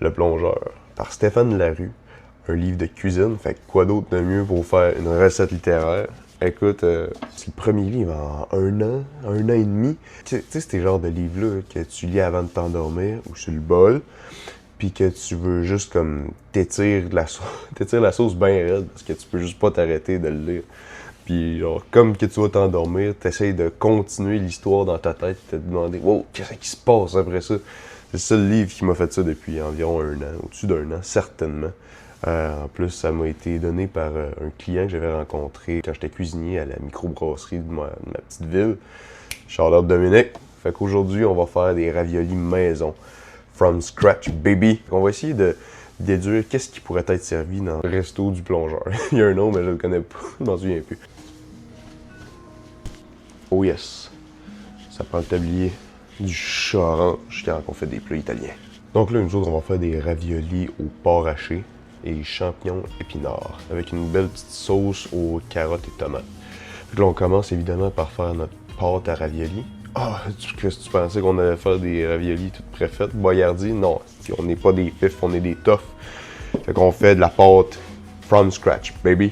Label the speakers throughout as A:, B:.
A: Le plongeur, par Stéphane Larue, un livre de cuisine. Fait que quoi d'autre de mieux pour faire une recette littéraire? Écoute, c'est le premier livre en un an et demi. Tu sais, c'est le genre de livre-là que tu lis avant de t'endormir ou sur le bol, puis que tu veux juste comme t'étirer la sauce bien raide parce que tu peux juste pas t'arrêter de le lire. Puis genre, comme que tu vas t'endormir, t'essayes de continuer l'histoire dans ta tête et te demander « Wow, qu'est-ce qui se passe après ça? » C'est ça le livre qui m'a fait ça depuis environ un an, au-dessus d'un an, certainement. En plus, ça m'a été donné par un client que j'avais rencontré quand j'étais cuisinier à la microbrasserie de ma petite ville. Shout-out Dominique. Fait qu'aujourd'hui, on va faire des raviolis maison. From scratch, baby. On va essayer de déduire qu'est-ce qui pourrait être servi dans le resto du plongeur. Il y a un nom, mais je le connais pas. Je m'en souviens plus. Oh yes. Ça prend le tablier du chat orange quand on fait des plats italiens. Donc là, nous autres, on va faire des raviolis au porc haché et champignons épinards avec une belle petite sauce aux carottes et tomates. Fait là, on commence évidemment par faire notre pâte à raviolis. Ah, qu'est-ce que tu pensais qu'on allait faire des raviolis toutes préfaites? Boyardi? Non, on n'est pas des fifs, on est des toughs. Fait qu'on fait de la pâte from scratch, baby.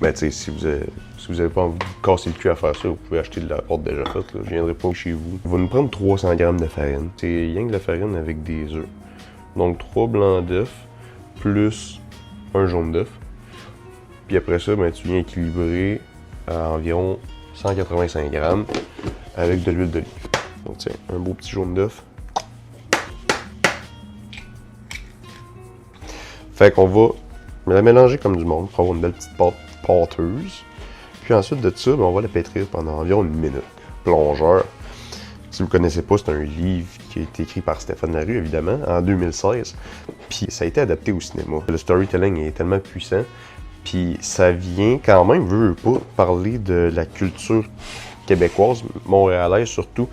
A: Ben, tu sais, si vous avez pas envie de casser le cul à faire ça, vous pouvez acheter de la pâte déjà faite. Là. Je viendrai pas chez vous. On va nous prendre 300 g de farine. C'est rien que de la farine avec des œufs. Donc 3 blancs d'œufs plus un jaune d'œuf. Puis après ça, ben, tu viens équilibrer à environ 185 g avec de l'huile d'olive. Donc tiens, un beau petit jaune d'œuf. Fait qu'on va la mélanger comme du monde pour avoir une belle petite pâte pâteuse. Puis ensuite de ça, ben, on va la pétrir pendant environ une minute. Plongeur. Si vous ne connaissez pas, c'est un livre qui a été écrit par Stéphane Larue, évidemment, en 2016. Puis ça a été adapté au cinéma. Le storytelling est tellement puissant. Puis ça vient quand même, veut pas, parler de la culture québécoise, montréalaise surtout,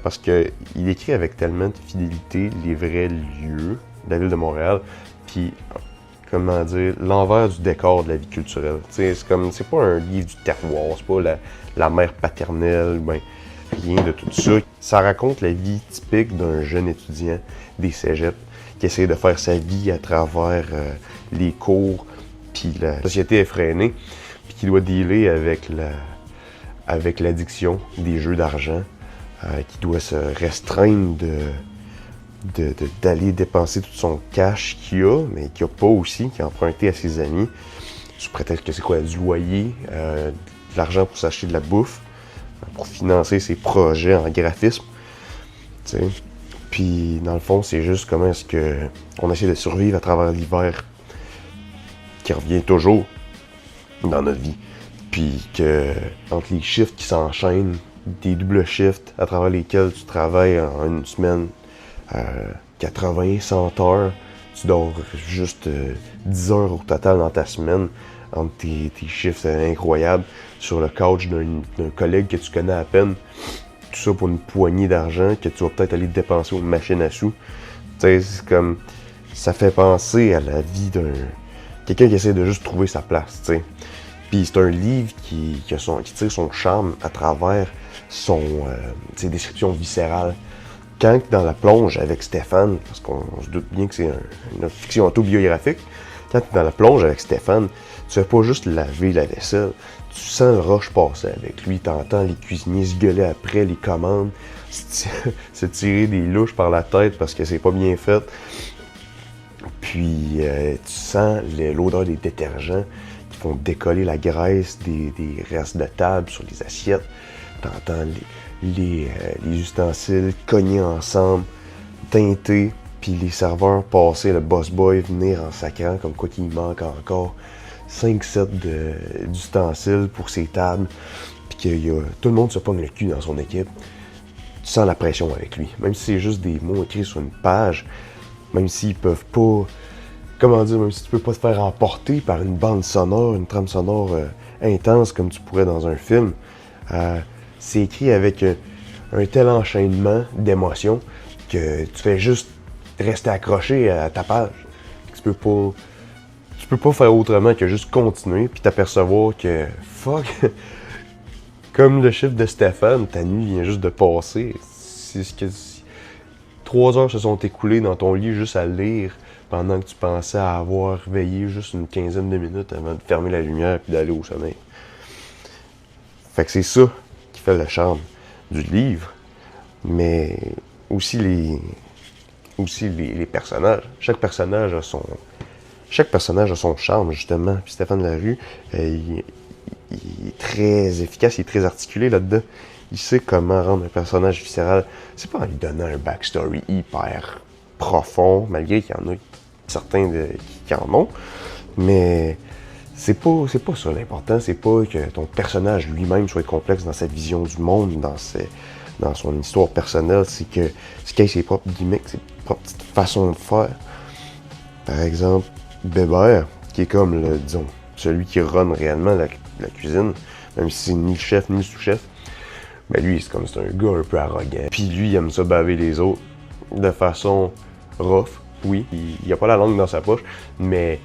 A: parce qu'il écrit avec tellement de fidélité les vrais lieux de la ville de Montréal. Puis, comment dire, l'envers du décor de la vie culturelle. C'est pas un livre du terroir, c'est pas la mère paternelle, ben, rien de tout ça. Ça raconte la vie typique d'un jeune étudiant des cégeps qui essaie de faire sa vie à travers les cours, puis la société effrénée, puis qui doit dealer avec l'addiction des jeux d'argent, qui doit se restreindre d'aller dépenser tout son cash qu'il a, mais qu'il n'a pas aussi, qu'il a emprunté à ses amis, sous prétexte que c'est quoi, du loyer, de l'argent pour s'acheter de la bouffe, pour financer ses projets en graphisme, tu sais. Puis, dans le fond, c'est juste comment est-ce qu'on essaie de survivre à travers l'hiver qui revient toujours dans notre vie. Puis que, entre les shifts qui s'enchaînent, des doubles shifts à travers lesquels tu travailles en une semaine 80, 100 heures, tu dors juste 10 heures au total dans ta semaine, entre tes shifts incroyables, sur le couch d'un collègue que tu connais à peine. Tout ça pour une poignée d'argent que tu vas peut-être aller dépenser aux machines à sous. Tu sais, c'est comme... Ça fait penser à la vie d'un... quelqu'un qui essaie de juste trouver sa place, tu sais. Puis c'est un livre qui tire son charme à travers ses descriptions viscérales. Quand dans la plonge avec Stéphane, parce qu'on se doute bien que c'est une fiction autobiographique, quand tu es dans la plonge avec Stéphane, tu fais pas juste laver la vaisselle, tu sens le rush passer avec lui, tu entends les cuisiniers se gueuler après les commandes, se tirer des louches par la tête parce que c'est pas bien fait. Puis tu sens l'odeur des détergents qui font décoller la graisse des restes de table sur les assiettes. Tu entends les ustensiles cogner ensemble, teinter, puis les serveurs passer, le boss boy venir en sacrant comme quoi qu'il manque encore 5 sets d'ustensiles pour ses tables, puis que tout le monde se pogne le cul dans son équipe. Tu sens la pression avec lui, même si c'est juste des mots écrits sur une page, même s'ils peuvent pas, comment dire, même si tu peux pas te faire emporter par une bande sonore, une trame sonore intense comme tu pourrais dans un film, c'est écrit avec un tel enchaînement d'émotions que tu fais juste rester accroché à ta page. Tu peux pas faire autrement que juste continuer puis t'apercevoir que fuck, comme le chiffre de Stéphane, ta nuit vient juste de passer. C'est ce que 3 heures se sont écoulées dans ton lit juste à lire pendant que tu pensais à avoir veillé juste une quinzaine de minutes avant de fermer la lumière et d'aller au sommeil. Fait que c'est ça qui fait le charme du livre, mais aussi les personnages. Chaque personnage a son charme, justement. Puis Stéphane Larue, il est très efficace, il est très articulé là-dedans. Il sait comment rendre un personnage viscéral. C'est pas en lui donnant un backstory hyper profond, malgré qu'il y en a certains qui en ont, mais c'est pas ça l'important. C'est pas que ton personnage lui-même soit complexe dans sa vision du monde, dans son histoire personnelle. C'est qu'il ait ses propres gimmicks, ses propres petites façons de faire. Par exemple, Bébert, qui est comme, disons, celui qui run réellement la cuisine, même si c'est ni le chef ni le sous-chef, ben lui, c'est un gars un peu arrogant. Puis lui, il aime ça baver les autres de façon rough, oui. Il a pas la langue dans sa poche, mais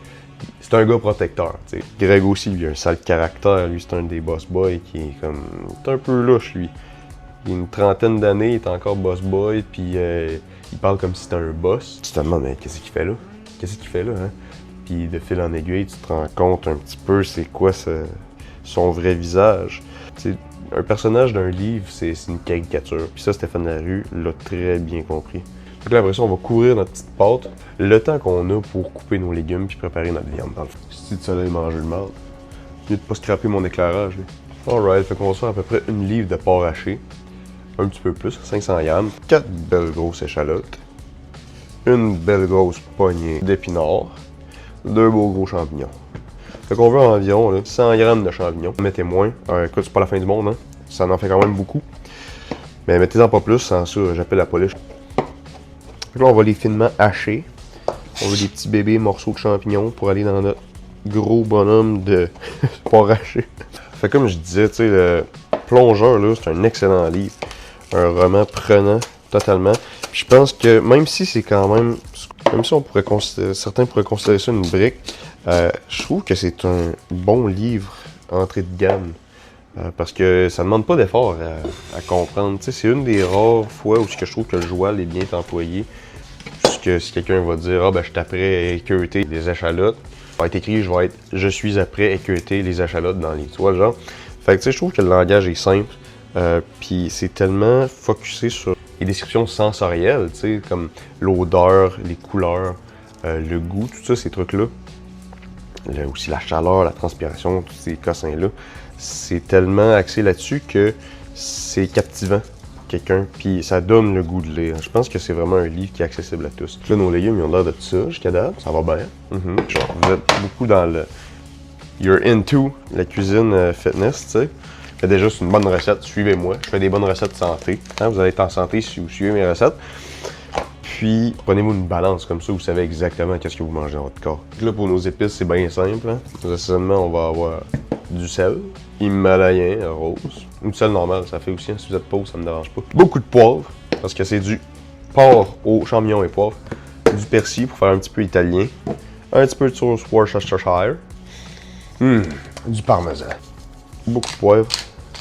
A: c'est un gars protecteur, tu sais. Greg aussi, lui, a un sale caractère. Lui, c'est un des boss boys qui est comme... C'est un peu louche, lui. Il a une trentaine d'années, il est encore boss boy, puis il parle comme si c'était un boss. Tu te demandes, mais qu'est-ce qu'il fait là? Qu'est-ce qu'il fait là, hein? Puis de fil en aiguille, tu te rends compte un petit peu c'est quoi son vrai visage. T'sais, un personnage d'un livre, c'est une caricature. Puis ça, Stéphane Larue l'a très bien compris. Donc là, après ça, on va couvrir notre petite pâte. Le temps qu'on a pour couper nos légumes puis préparer notre viande dans le fond. Si tu allais manger le mal, mieux de pas scraper mon éclairage. Alright, fait qu'on va se faire à peu près une livre de porc haché. Un petit peu plus, 500 grammes. 4 belles grosses échalotes. Une belle grosse poignée d'épinards. 2 beaux gros champignons. Fait qu'on veut environ là, 100 grammes de champignons. Mettez moins. Écoute, c'est pas la fin du monde, hein. Ça en fait quand même beaucoup. Mais mettez-en pas plus, sans ça, j'appelle la police. Fait que là, on va les finement hacher. On veut des petits bébés morceaux de champignons pour aller dans notre gros bonhomme de porc haché. Fait comme je disais, tu sais, le Plongeur, là, c'est un excellent livre. Un roman prenant totalement. Puis je pense que même si c'est quand même si certains pourraient considérer ça une brique, je trouve que c'est un bon livre entrée de gamme. Parce que ça ne demande pas d'effort à comprendre. Tu sais, c'est une des rares fois où je trouve que le joual est bien employé. Puisque si quelqu'un va dire « Ah ben je suis après équeuter les échalotes », va être écrit « Je suis après équeuter les échalotes dans les toiles », genre. Fait que tu sais, je trouve que le langage est simple. Puis c'est tellement focusé sur les descriptions sensorielles, tu sais, comme l'odeur, les couleurs, le goût, tout ça, ces trucs-là. Aussi la chaleur, la transpiration, tous ces cossins-là. C'est tellement axé là-dessus que c'est captivant pour quelqu'un, puis ça donne le goût de lire. Je pense que c'est vraiment un livre qui est accessible à tous. Là, nos légumes, ils ont l'air de tout ça jusqu'à date, ça va bien. Genre, vous êtes beaucoup dans le... You're into la cuisine fitness, tu sais. Déjà, c'est une bonne recette, suivez-moi. Je fais des bonnes recettes de santé. Hein, vous allez être en santé si vous suivez mes recettes. Puis, prenez-vous une balance comme ça, vous savez exactement qu'est-ce que vous mangez dans votre corps. Là, pour nos épices, c'est bien simple. Hein. Assaisonnement, on va avoir du sel, himalayen, rose. Ou du sel normal, ça fait aussi. Hein. Si vous êtes pauvre, ça me dérange pas. Beaucoup de poivre, parce que c'est du porc aux champignons et poivre. Du persil pour faire un petit peu italien. Un petit peu de sauce Worcestershire. Du parmesan. Beaucoup de poivre.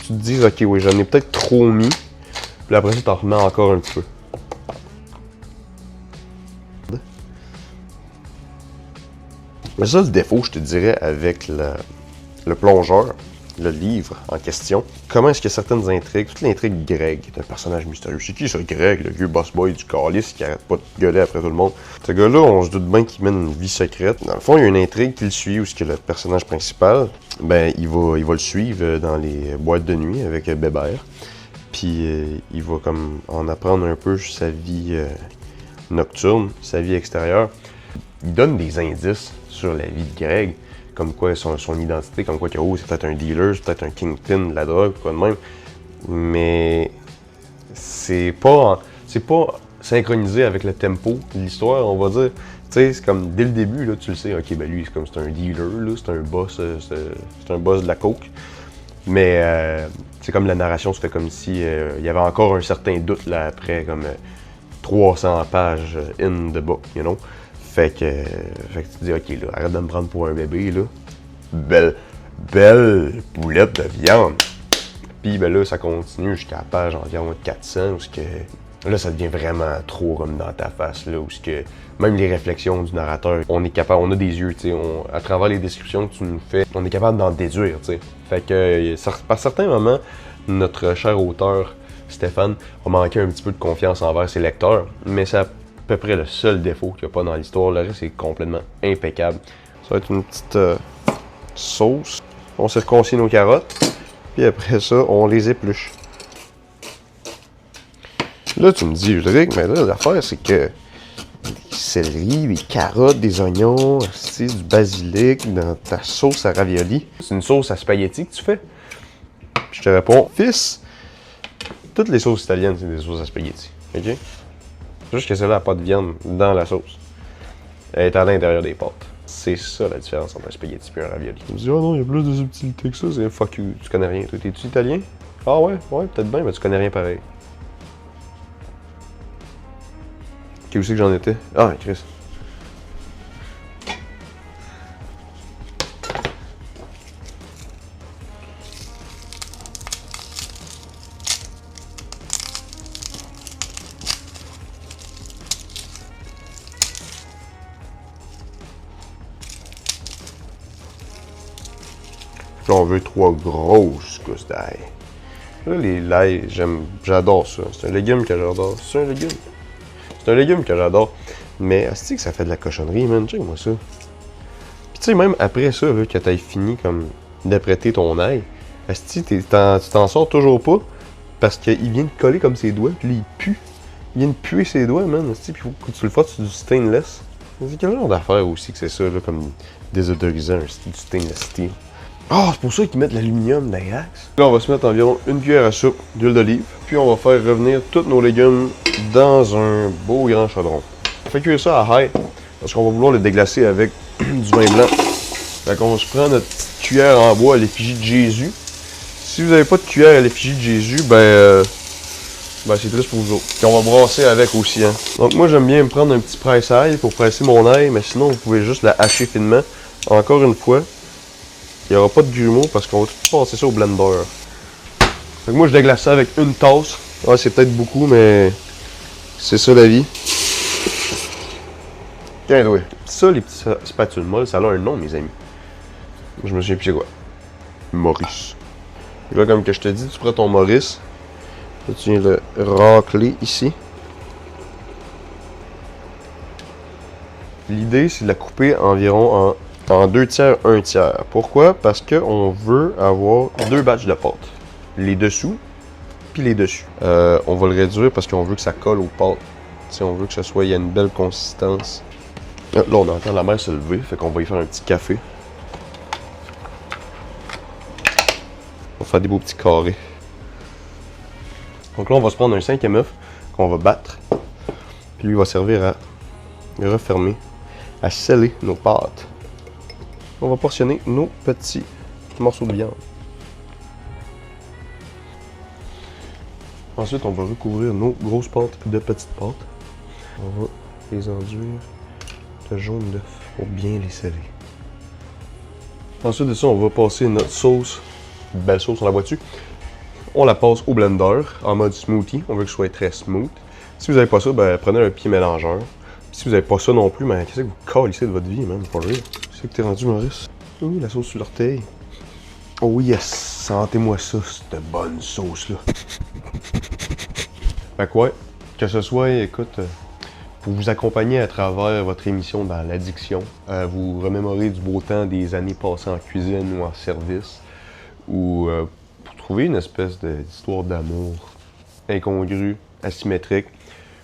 A: Tu te dis, ok, oui, j'en ai peut-être trop mis. Puis après ça, t'en remets encore un petit peu. Mais ça, le défaut, je te dirais, avec le Plongeur, le livre en question, comment est-ce que certaines intrigues, toute l'intrigue Greg, qui est un personnage mystérieux. C'est qui ce Greg, le vieux boss boy du calice qui arrête pas de gueuler après tout le monde? Ce gars-là, on se doute bien qu'il mène une vie secrète. Dans le fond, il y a une intrigue qui le suit, où le personnage principal, ben, il va le suivre dans les boîtes de nuit avec Bébert. Puis il va comme en apprendre un peu sur sa vie nocturne, sa vie extérieure. Il donne des indices sur la vie de Greg, comme quoi son identité, comme quoi que c'est peut-être un dealer, c'est peut-être un kingpin de la drogue, quoi de même. Mais c'est pas synchronisé avec le tempo de l'histoire, on va dire. Tu sais, c'est comme dès le début, là, tu le sais, ok, ben lui, c'est un dealer, là, c'est un boss de la coke. Mais c'est comme la narration se fait comme si il y avait encore un certain doute là après, comme 300 pages in the book, you know. Fait que tu te dis, ok, là, arrête de me prendre pour un bébé, là. Belle boulette de viande. Puis ben là, ça continue jusqu'à la page environ 400, où Là, ça devient vraiment trop comme dans ta face, là, où que même les réflexions du narrateur, on est capable, on a des yeux, tu sais, à travers les descriptions que tu nous fais, on est capable d'en déduire, tu sais. Fait que, par certains moments, notre cher auteur, Stéphane, a manqué un petit peu de confiance envers ses lecteurs, mais c'est à peu près le seul défaut qu'il n'y a pas dans l'histoire. Le reste est complètement impeccable. Ça va être une petite sauce. On circoncit nos carottes, puis après ça, on les épluche. Là, tu me dis, Ulrich, mais là, l'affaire, c'est que des céleri, des carottes, des oignons, du basilic dans ta sauce à ravioli. C'est une sauce à spaghetti que tu fais? Puis je te réponds, fils, toutes les sauces italiennes, c'est des sauces à spaghetti. OK? C'est juste que celle-là n'a pas de viande dans la sauce. Elle est à l'intérieur des pâtes. C'est ça la différence entre un spaghetti et un ravioli. Tu me dis, oh non, il y a plus de subtilité que ça. C'est fuck you, tu connais rien. Toi, t'es-tu italien? Ah ouais, peut-être bien, mais tu connais rien pareil. Ok, où c'est que j'en étais? Ah, Chris. Là, on veut 3 grosses gousses d'ail. Là, l'ail, j'adore ça. C'est un légume que j'adore. C'est un légume? C'est un légume que j'adore. Mais, est-ce que ça fait de la cochonnerie, man? Check-moi ça. Puis, tu sais, même après ça, là, que t'aies fini comme d'apprêter ton ail, est-ce que tu t'en sors toujours pas? Parce qu'il vient de coller comme ses doigts, puis là, il pue. Il vient de puer ses doigts, man. Est-ce que, puis faut que tu le fasses sur du stainless? C'est quel genre d'affaire aussi que c'est ça, là, comme désodorisant, du stainless steel? Ah, c'est pour ça qu'ils mettent l'aluminium dans les axes. Là, on va se mettre environ une cuillère à soupe d'huile d'olive. Puis on va faire revenir tous nos légumes dans un beau grand chaudron. On fait cuire ça à high, parce qu'on va vouloir le déglacer avec du vin blanc. Fait qu'on se prend notre petite cuillère en bois à l'effigie de Jésus. Si vous n'avez pas de cuillère à l'effigie de Jésus, ben c'est triste pour vous autres. Puis on va brasser avec aussi, hein. Donc moi, j'aime bien me prendre un petit presse-ail pour presser mon ail, mais sinon, vous pouvez juste la hacher finement. Encore une fois, il n'y aura pas de grumeaux parce qu'on va tout passer ça au blender. Fait que moi, je déglace ça avec une tasse. Ouais, c'est peut-être beaucoup, mais c'est ça la vie. Tiens, oui. Ça, les petites spatules molles, ça a un nom, mes amis. Je me souviens plus c'est quoi. Maurice. Et là, comme que je te dis, tu prends ton Maurice. Là, tu viens le racler ici. L'idée, c'est de la couper environ en 2 tiers, 1 tiers. Pourquoi? Parce qu'on veut avoir 2 batchs de pâte. Les dessous, puis les dessus. On va le réduire parce qu'on veut que ça colle aux pâtes. T'sais, on veut que il y ait une belle consistance. Là, on entend la mer se lever, fait qu'on va y faire un petit café. On va faire des beaux petits carrés. Donc là, on va se prendre un 5e œuf qu'on va battre. Puis lui, il va servir à refermer, à sceller nos pâtes. On va portionner nos petits morceaux de viande. Ensuite, on va recouvrir nos grosses pâtes de petites pâtes. On va les enduire de jaune d'œuf pour bien les sceller. Ensuite de ça, on va passer notre sauce, une belle sauce, on la voit dessus. On la passe au blender en mode smoothie. On veut que ce soit très smooth. Si vous n'avez pas ça, ben, prenez un pied mélangeur. Puis si vous n'avez pas ça non plus, ben, qu'est-ce que vous calissez de votre vie, man? Pour rire. C'est que t'es rendu, Maurice? Oui, la sauce sur l'orteil. Oh yes, sentez-moi ça, cette bonne sauce-là. Fait que ouais, que ce soit, écoute, pour vous accompagner à travers votre émission dans l'addiction, vous remémorer du beau temps des années passées en cuisine ou en service, ou pour trouver une espèce d'histoire d'amour incongrue, asymétrique,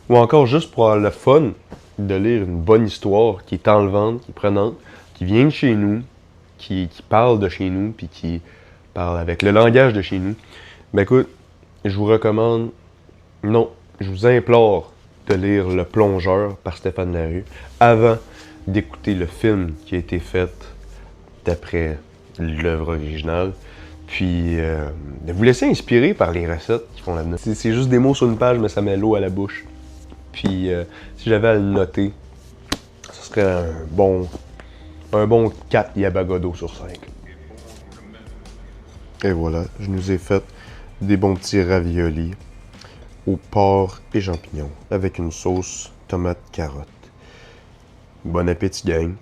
A: ou encore juste pour avoir le fun de lire une bonne histoire qui est enlevante, qui est prenante, qui vient de chez nous, qui parle de chez nous, puis qui parle avec le langage de chez nous. Ben écoute, je vous recommande, non, je vous implore de lire Le Plongeur par Stéphane Larue avant d'écouter le film qui a été fait d'après l'œuvre originale. Puis de vous laisser inspirer par les recettes qui font là-dedans. C'est juste des mots sur une page, mais ça met l'eau à la bouche. Puis si j'avais à le noter, ce serait un bon 4 Yabagodo sur 5. Et voilà, je nous ai fait des bons petits raviolis au porc et champignons avec une sauce tomate-carotte. Bon appétit, gang!